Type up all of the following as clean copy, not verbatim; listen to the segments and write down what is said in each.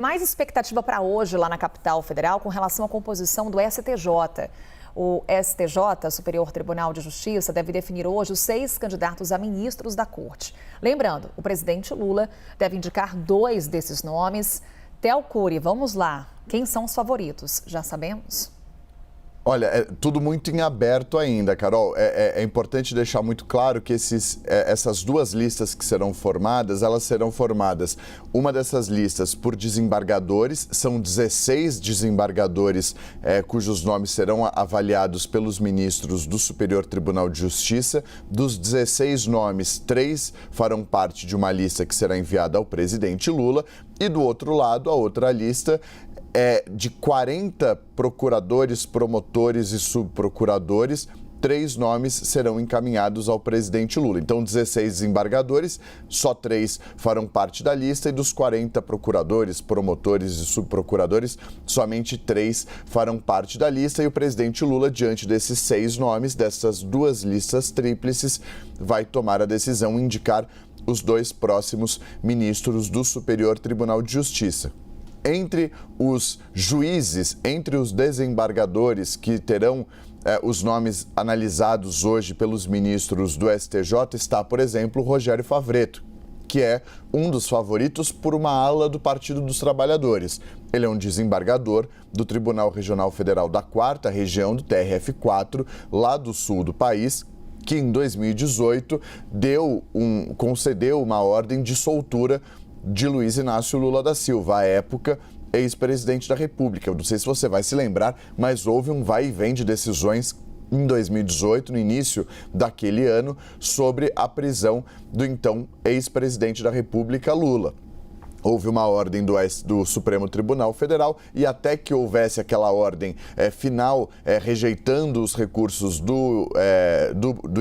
Mais expectativa para hoje lá na capital federal com relação à composição do STJ. O STJ, Superior Tribunal de Justiça, deve definir hoje os 6 candidatos a ministros da Corte. Lembrando, o presidente Lula deve indicar 2 desses nomes. Theo Cury, vamos lá. Quem são os favoritos? Já sabemos? Olha, é tudo muito em aberto ainda, Carol. É importante deixar muito claro que essas 2 listas que serão formadas, elas serão formadas, uma dessas listas por desembargadores, são 16 desembargadores cujos nomes serão avaliados pelos ministros do Superior Tribunal de Justiça. Dos 16 nomes, 3 farão parte de uma lista que será enviada ao presidente Lula e do outro lado, a outra lista de 40 procuradores, promotores e subprocuradores, 3 nomes serão encaminhados ao presidente Lula. Então, 16 desembargadores, só 3 farão parte da lista e dos 40 procuradores, promotores e subprocuradores, somente 3 farão parte da lista e o presidente Lula, diante desses 6 nomes, dessas 2 listas tríplices, vai tomar a decisão e indicar os 2 próximos ministros do Superior Tribunal de Justiça. Entre os juízes, entre os desembargadores que terão os nomes analisados hoje pelos ministros do STJ, está, por exemplo, Rogério Favretto, que é um dos favoritos por uma ala do Partido dos Trabalhadores. Ele é um desembargador do Tribunal Regional Federal da 4ª Região, do TRF4, lá do sul do país, que em 2018 concedeu uma ordem de soltura de Luiz Inácio Lula da Silva, à época ex-presidente da República. Eu não sei se você vai se lembrar, mas houve um vai e vem de decisões em 2018, no início daquele ano, sobre a prisão do então ex-presidente da República, Lula. Houve uma ordem do Supremo Tribunal Federal e até que houvesse aquela ordem final rejeitando os recursos do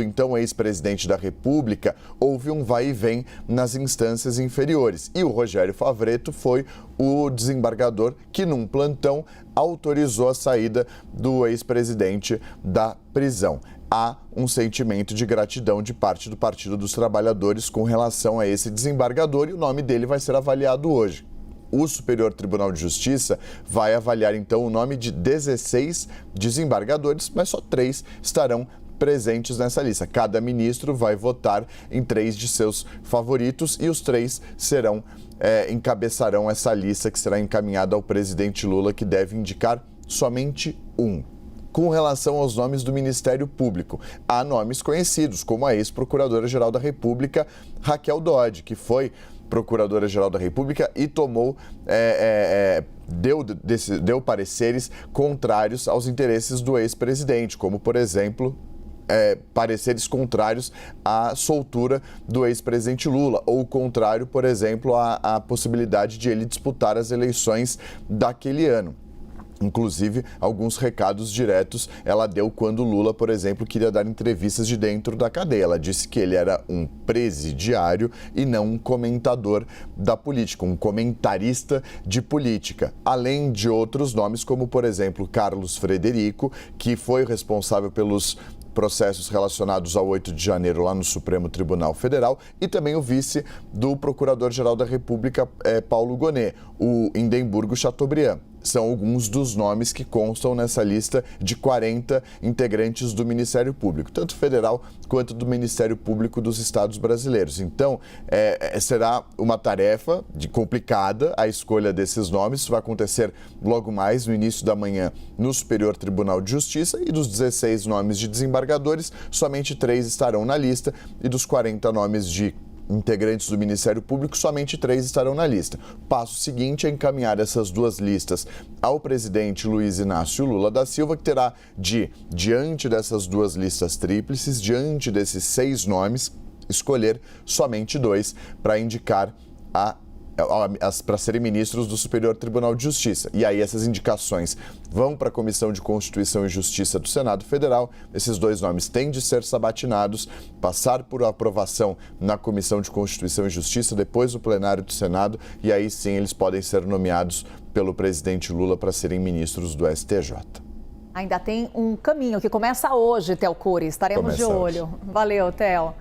então ex-presidente da República, houve um vai e vem nas instâncias inferiores. E o Rogério Favretto foi o desembargador que, num plantão, autorizou a saída do ex-presidente da prisão. Há um sentimento de gratidão de parte do Partido dos Trabalhadores com relação a esse desembargador e o nome dele vai ser avaliado hoje. O Superior Tribunal de Justiça vai avaliar, então, o nome de 16 desembargadores, mas só 3 estarão presentes nessa lista. Cada ministro vai votar em 3 de seus favoritos e os 3 encabeçarão essa lista que será encaminhada ao presidente Lula, que deve indicar somente um. Com relação aos nomes do Ministério Público, há nomes conhecidos, como a ex-procuradora-geral da República, Raquel Dodge, que foi procuradora-geral da República e deu pareceres contrários aos interesses do ex-presidente, como, por exemplo, pareceres contrários à soltura do ex-presidente Lula, ou contrário, por exemplo, à possibilidade de ele disputar as eleições daquele ano. Inclusive, alguns recados diretos ela deu quando Lula, por exemplo, queria dar entrevistas de dentro da cadeia. Ela disse que ele era um presidiário e não um comentador da política, um comentarista de política. Além de outros nomes, como, por exemplo, Carlos Frederico, que foi responsável pelos processos relacionados ao 8 de janeiro lá no Supremo Tribunal Federal, e também o vice do Procurador-Geral da República, Paulo Gonet, o Indemburgo Chateaubriand. São alguns dos nomes que constam nessa lista de 40 integrantes do Ministério Público, tanto federal quanto do Ministério Público dos Estados brasileiros. Então, será uma tarefa complicada a escolha desses nomes. Isso vai acontecer logo mais, no início da manhã, no Superior Tribunal de Justiça, e dos 16 nomes de desembargadores, somente 3 estarão na lista, e dos 40 nomes de integrantes do Ministério Público, somente 3 estarão na lista. O passo seguinte é encaminhar essas 2 listas ao presidente Luiz Inácio Lula da Silva, que terá diante dessas 2 listas tríplices, diante desses 6 nomes, escolher somente 2 para indicar para serem ministros do Superior Tribunal de Justiça. E aí essas indicações vão para a Comissão de Constituição e Justiça do Senado Federal. Esses 2 nomes têm de ser sabatinados, passar por aprovação na Comissão de Constituição e Justiça, depois o plenário do Senado, e aí sim eles podem ser nomeados pelo presidente Lula para serem ministros do STJ. Ainda tem um caminho que começa hoje, Theo Cury. Estaremos de olho. Valeu, Theo.